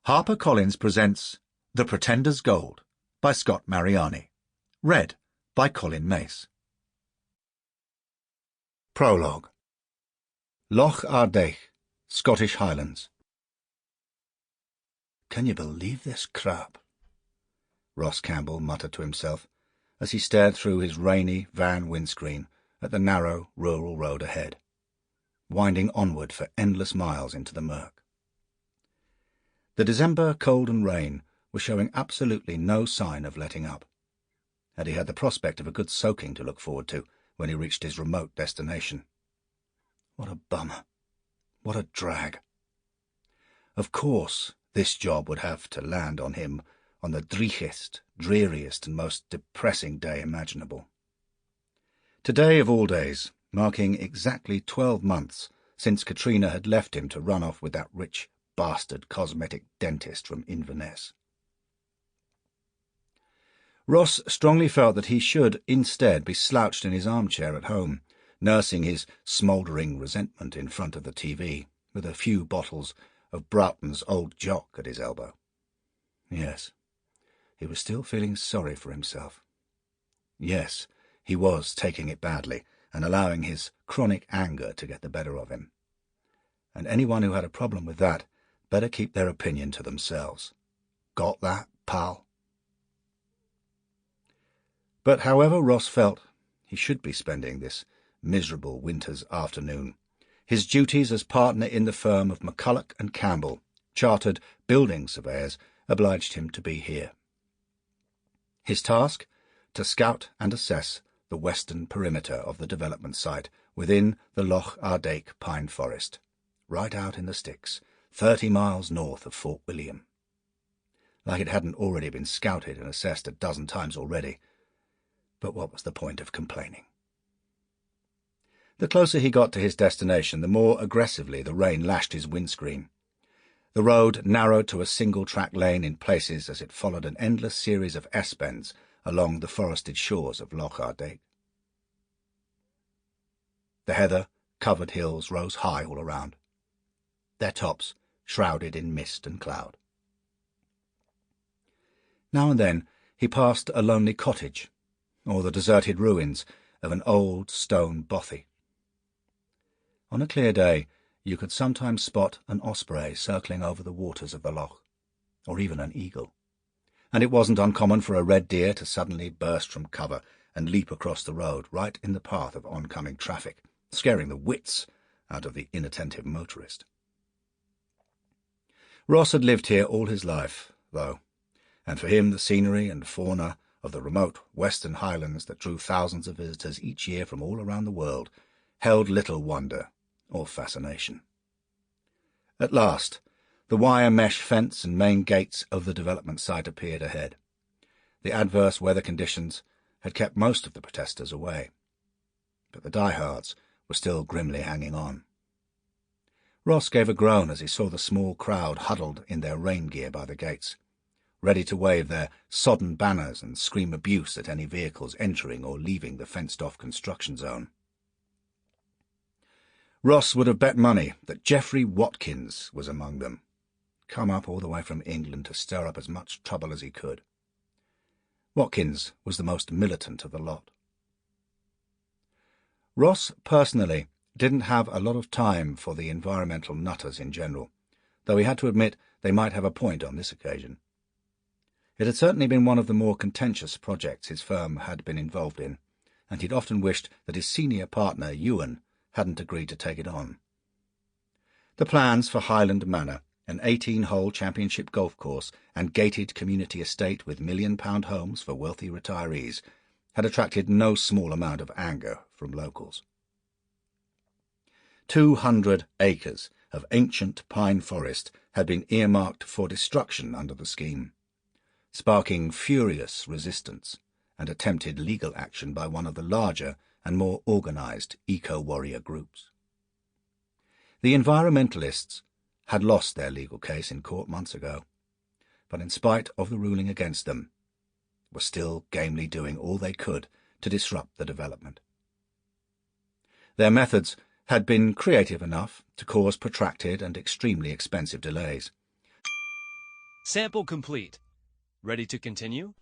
HarperCollins presents The Pretender's Gold by Scott Mariani. Read by Colin Mace. Prologue. Loch Ardèche, Scottish Highlands. "Can you believe this crap?" Ross Campbell muttered to himself as he stared through his rainy van windscreen at the narrow rural road ahead, winding onward for endless miles into the murk. The December cold and rain were showing absolutely no sign of letting up, and he had the prospect of a good soaking to look forward to when he reached his remote destination. What a bummer. What a drag. Of course, this job would have to land on him on the dreariest and most depressing day imaginable. Today of all days, marking exactly 12 months since Katrina had left him to run off with that rich bastard cosmetic dentist from Inverness. Ross strongly felt that he should instead be slouched in his armchair at home, nursing his smouldering resentment in front of the TV, with a few bottles of Broughton's Old Jock at his elbow. Yes, he was still feeling sorry for himself. Yes, he was taking it badly and allowing his chronic anger to get the better of him. And anyone who had a problem with that better keep their opinion to themselves. Got that, pal? But however Ross felt he should be spending this miserable winter's afternoon, his duties as partner in the firm of McCulloch and Campbell, chartered building surveyors, obliged him to be here. His task? To scout and assess the western perimeter of the development site within the Loch Ardèche pine forest, right out in the sticks, 30 miles north of Fort William. Like it hadn't already been scouted and assessed a dozen times already. But what was the point of complaining? The closer he got to his destination, the more aggressively the rain lashed his windscreen. The road narrowed to a single-track lane in places as it followed an endless series of S-bends along the forested shores of Loch Ardèche. The heather-covered hills rose high all around, their tops shrouded in mist and cloud. Now and then he passed a lonely cottage, or the deserted ruins of an old stone bothy. On a clear day, you could sometimes spot an osprey circling over the waters of the loch, or even an eagle, and it wasn't uncommon for a red deer to suddenly burst from cover and leap across the road right in the path of oncoming traffic, scaring the wits out of the inattentive motorist. Ross had lived here all his life, though, and for him the scenery and fauna of the remote western highlands that drew thousands of visitors each year from all around the world held little wonder or fascination. At last, the wire mesh fence and main gates of the development site appeared ahead. The adverse weather conditions had kept most of the protesters away, but the diehards were still grimly hanging on. Ross gave a groan as he saw the small crowd huddled in their rain gear by the gates, ready to wave their sodden banners and scream abuse at any vehicles entering or leaving the fenced-off construction zone. Ross would have bet money that Geoffrey Watkins was among them, come up all the way from England to stir up as much trouble as he could. Watkins was the most militant of the lot. Ross, personally, didn't have a lot of time for the environmental nutters in general, though he had to admit they might have a point on this occasion. It had certainly been one of the more contentious projects his firm had been involved in, and he'd often wished that his senior partner, Ewan, hadn't agreed to take it on. The plans for Highland Manor, an 18-hole championship golf course and gated community estate with £1,000,000 homes for wealthy retirees, had attracted no small amount of anger from locals. 200 acres of ancient pine forest had been earmarked for destruction under the scheme, sparking furious resistance and attempted legal action by one of the larger and more organized eco-warrior groups. The environmentalists had lost their legal case in court months ago, but in spite of the ruling against them, were still gamely doing all they could to disrupt the development. Their methods had been creative enough to cause protracted and extremely expensive delays. Sample complete. Ready to continue?